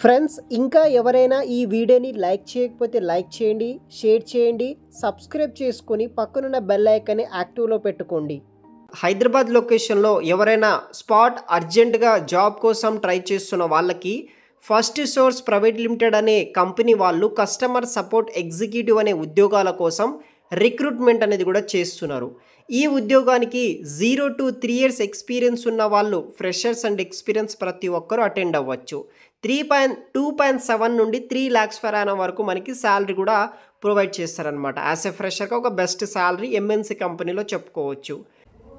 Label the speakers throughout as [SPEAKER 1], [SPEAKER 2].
[SPEAKER 1] Friends ఇంకా ఎవరైనా ఈ వీడియోని లైక్ చేయకపోతే లైక్ చేయండి, షేర్ చేయండి, సబ్స్క్రైబ్ చేసుకొని పక్కనున్న బెల్ ఐకాన్ని యాక్టివ్లో పెట్టుకోండి. హైదరాబాద్ లొకేషన్లో ఎవరైనా స్పాట్ అర్జెంటుగా జాబ్ కోసం ట్రై చేస్తున్న వాళ్ళకి ఫస్ట్ సోర్స్ ప్రైవేట్ లిమిటెడ్ అనే కంపెనీ వాళ్ళు కస్టమర్ సపోర్ట్ ఎగ్జిక్యూటివ్ అనే ఉద్యోగాల కోసం రిక్రూట్మెంట్ అనేది కూడా చేస్తున్నారు. ఈ ఉద్యోగానికి 0 to 3 years ఎక్స్పీరియన్స్ ఉన్న వాళ్ళు, ఫ్రెషర్స్ అండ్ ఎక్స్పీరియన్స్ ప్రతి ఒక్కరూ అటెండ్ అవ్వచ్చు. 2.7 నుండి 3 lakhs per annum వరకు మనకి శాలరీ కూడా ప్రొవైడ్ చేస్తారనమాట. యాజ్ ఎ ఫ్రెషర్గా ఒక బెస్ట్ శాలరీ ఎంఎన్సీ కంపెనీలో చెప్పుకోవచ్చు.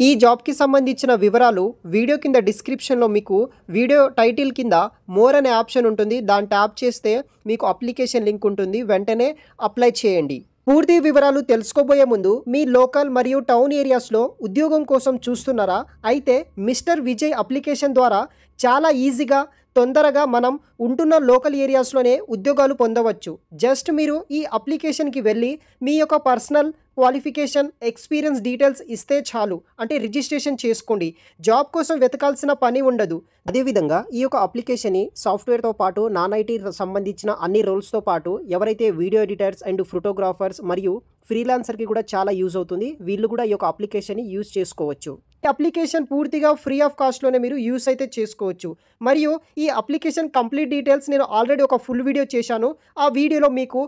[SPEAKER 1] ఈ జాబ్కి సంబంధించిన వివరాలు వీడియో కింద డిస్క్రిప్షన్లో మీకు వీడియో టైటిల్ కింద మోర్ అనే ఆప్షన్ ఉంటుంది. దాన్ని ట్యాప్ చేస్తే మీకు అప్లికేషన్ లింక్ ఉంటుంది. వెంటనే అప్లై చేయండి. పూర్తి వివరాలు తెలుసుకోబోయే ముందు మీ లోకల్ మరియు టౌన్ ఏరియాస్లో ఉద్యోగం కోసం చూస్తున్నారా? అయితే మిస్టర్ విజయ్ అప్లికేషన్ ద్వారా చాలా ఈజీగా తొందరగా మనం ఉంటున్న లోకల్ ఏరియాస్లోనే ఉద్యోగాలు పొందవచ్చు. జస్ట్ మీరు ఈ అప్లికేషన్కి వెళ్ళి మీ యొక్క పర్సనల్ క్వాలిఫికేషన్, ఎక్స్పీరియన్స్ డీటెయిల్స్ ఇస్తే చాలు. అంటే రిజిస్ట్రేషన్ చేసుకోండి. జాబ్ కోసం వెతకాల్సిన పని ఉండదు. అదేవిధంగా ఈ యొక్క అప్లికేషన్ని సాఫ్ట్వేర్తో పాటు నాన్ ఐటీ సంబంధించిన అన్ని రోల్స్తో పాటు ఎవరైతే వీడియో ఎడిటర్స్ అండ్ ఫోటోగ్రాఫర్స్ మరియు ఫ్రీలాన్సర్కి కూడా చాలా యూజ్ అవుతుంది. వీళ్ళు కూడా ఈ యొక్క అప్లికేషన్ని యూజ్ చేసుకోవచ్చు. ఈ అప్లికేషన్ పూర్తిగా ఫ్రీ ఆఫ్ కాస్ట్లోనే మీరు యూస్ అయితే చేసుకోవచ్చు. మరియు ఈ అప్లికేషన్ కంప్లీట్ డీటెయిల్స్ నేను ఆల్రెడీ ఒక ఫుల్ వీడియో చేశాను. ఆ వీడియోలో మీకు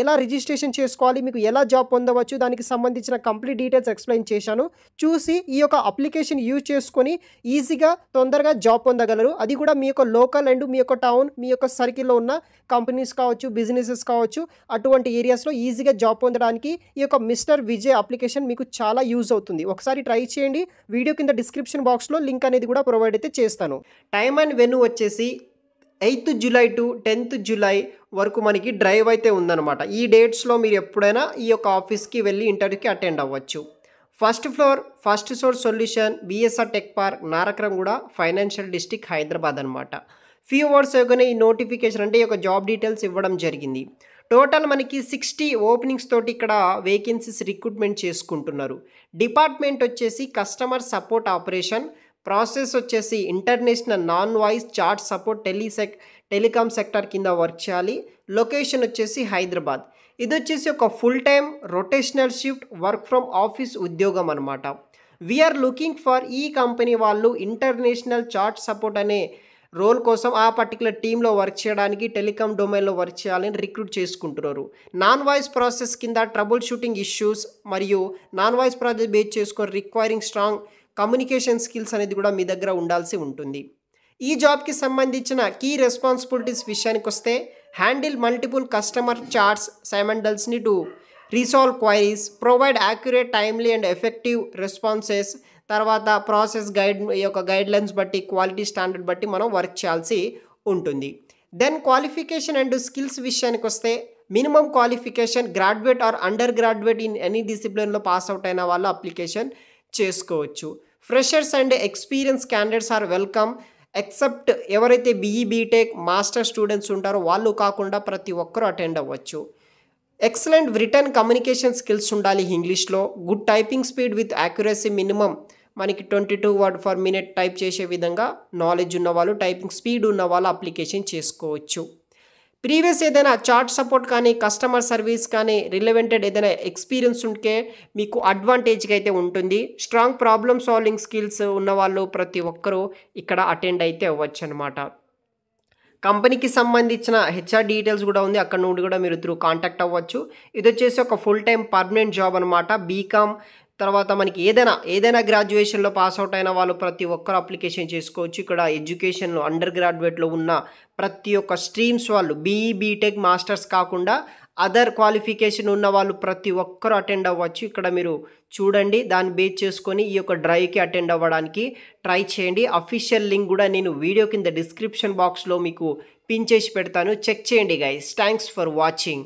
[SPEAKER 1] ఎలా రిజిస్ట్రేషన్ చేసుకోవాలి, మీకు ఎలా జాబ్ పొందవచ్చు, దానికి సంబంధించిన కంప్లీట్ డీటెయిల్స్ ఎక్స్ప్లెయిన్ చేశాను. చూసి ఈ యొక్క అప్లికేషన్ యూజ్ చేసుకొని ఈజీగా తొందరగా జాబ్ పొందగలరు. అది కూడా మీ యొక్క లోకల్ అండ్ మీ యొక్క టౌన్, మీ యొక్క సర్కిల్లో ఉన్న కంపెనీస్ కావచ్చు, బిజినెసెస్ కావచ్చు, అటువంటి ఏరియాస్లో ఈజీగా జాబ్ పొందడానికి ఈ యొక్క మిస్టర్ విజయ్ అప్లికేషన్ మీకు చాలా యూజ్ అవుతుంది. ఒకసారి ట్రై చేయండి. వీడియో కింద డిస్క్రిప్షన్ బాక్స్లో లింక్ అనేది కూడా ప్రొవైడ్ అయితే చేస్తాను. టైమ్ అండ్ వెన్యూ వచ్చేసి 8th July to 10th July వరకు మనకి డ్రైవ్ అయితే ఉందన్నమాట. ఈ డేట్స్లో మీరు ఎప్పుడైనా ఈ యొక్క ఆఫీస్కి వెళ్ళి ఇంటర్వ్యూకి అటెండ్ అవ్వచ్చు. First floor, first source solution, BSR tech park, Nanakramguda, financial district, Hyderabad అనమాట. ఫ్యూ అవర్స్ అగోనే ఈ నోటిఫికేషన్ అంటే ఈ యొక్క జాబ్ డీటెయిల్స్ ఇవ్వడం జరిగింది. టోటల్ మనకి 60 ఓపెనింగ్స్ తోటి ఇక్కడ వేకెన్సీస్ రిక్రూట్మెంట్ చేసుకుంటున్నారు. డిపార్ట్మెంట్ వచ్చేసి కస్టమర్ సపోర్ట్ ఆపరేషన్, ప్రాసెస్ వచ్చేసి international non voice chat support telecom sector కింద వర్క్ చేయాలి. లొకేషన్ వచ్చేసి హైదరాబాద్. ఇది వచ్చేసి ఒక full time rotational shift work from office ఉద్యోగం అనమాట. వీఆర్ లుకింగ్ ఫర్ ఈ కంపెనీ వాళ్ళు ఇంటర్నేషనల్ చాట్ సపోర్ట్ అనే రోల్ కోసం ఆ పర్టికులర్ టీంలో వర్క్ చేయడానికి, టెలికామ్ డొమైన్లో వర్క్ చేయాలని రిక్రూట్ చేసుకుంటున్నారు. నాన్ వాయిస్ ప్రాసెస్ కింద ట్రబుల్ షూటింగ్ ఇష్యూస్ మరియు నాన్ వాయిస్ ప్రాజెక్ట్ బేస్ చేసుకొని రిక్వైరింగ్ స్ట్రాంగ్ కమ్యూనికేషన్ స్కిల్స్ అనేది కూడా మీ దగ్గర ఉండాల్సి ఉంటుంది. ఈ జాబ్కి సంబంధించిన కీ రెస్పాన్సిబిలిటీస్ విషయానికి వస్తే handle multiple customer chats simultaneously to resolve queries, provide accurate, timely and effective responses. తర్వాత ప్రాసెస్ ఈ యొక్క గైడ్లైన్స్ బట్టి, క్వాలిటీ స్టాండర్డ్ బట్టి మనం వర్క్ చేయాల్సి ఉంటుంది. దెన్ క్వాలిఫికేషన్ అండ్ స్కిల్స్ విషయానికి వస్తే minimum qualification graduate or undergraduate in any డిసిప్లిన్లో పాస్ అవుట్ అయిన వాళ్ళు అప్లికేషన్ చేసుకోవచ్చు. Freshers and experience candidates are welcome except ఎవరైతే బీఈ, బీటెక్, మాస్టర్ స్టూడెంట్స్ ఉంటారో వాళ్ళు కాకుండా ప్రతి ఒక్కరూ అటెండ్ అవ్వచ్చు. ఎక్సలెంట్ రిటర్న్ కమ్యూనికేషన్ స్కిల్స్ ఉండాలి ఇంగ్లీష్లో. Good typing speed with accuracy, minimum మనకి 22 words per minute టైప్ చేసే విధంగా నాలెడ్జ్ ఉన్నవాళ్ళు, టైపింగ్ స్పీడ్ ఉన్న వాళ్ళు అప్లికేషన్ చేసుకోవచ్చు. ప్రీవియస్ ఏదైనా చాట్ సపోర్ట్ కానీ, కస్టమర్ సర్వీస్ కానీ రిలవెంటెడ్ ఏదైనా ఎక్స్పీరియన్స్ ఉంటే మీకు అడ్వాంటేజ్గా అయితే ఉంటుంది. స్ట్రాంగ్ ప్రాబ్లమ్ సాల్వింగ్ స్కిల్స్ ఉన్నవాళ్ళు ప్రతి ఒక్కరూ ఇక్కడ అటెండ్ అయితే అవ్వచ్చు అనమాట. కంపెనీకి సంబంధించిన హెచ్ఆర్ డీటెయిల్స్ కూడా ఉంది. అక్కడ నుండి కూడా మీరు త్రూ కాంటాక్ట్ అవ్వచ్చు. ఇది వచ్చేసి ఒక ఫుల్ టైం పర్మనెంట్ జాబ్ అనమాట. బీకామ్ తర్వాత మనకి ఏదైనా గ్రాడ్యుయేషన్లో పాస్ అవుట్ అయిన వాళ్ళు ప్రతి ఒక్కరు అప్లికేషన్ చేసుకోవచ్చు. ఇక్కడ ఎడ్యుకేషన్లో అండర్ గ్రాడ్యుయేట్లో ఉన్న ప్రతి ఒక్క స్ట్రీమ్స్ వాళ్ళు, బీఈ, బీటెక్, మాస్టర్స్ కాకుండా అదర్ క్వాలిఫికేషన్ ఉన్న వాళ్ళు ప్రతి ఒక్కరు అటెండ్ అవ్వచ్చు. ఇక్కడ మీరు చూడండి, దాన్ని బేస్ చేసుకొని ఈ యొక్క డ్రైవ్కి అటెండ్ అవ్వడానికి ట్రై చేయండి. అఫీషియల్ లింక్ కూడా నేను వీడియో కింద డిస్క్రిప్షన్ బాక్స్లో మీకు పిన్ చేసి పెడతాను. చెక్ చేయండి గైస్. Thanks for watching.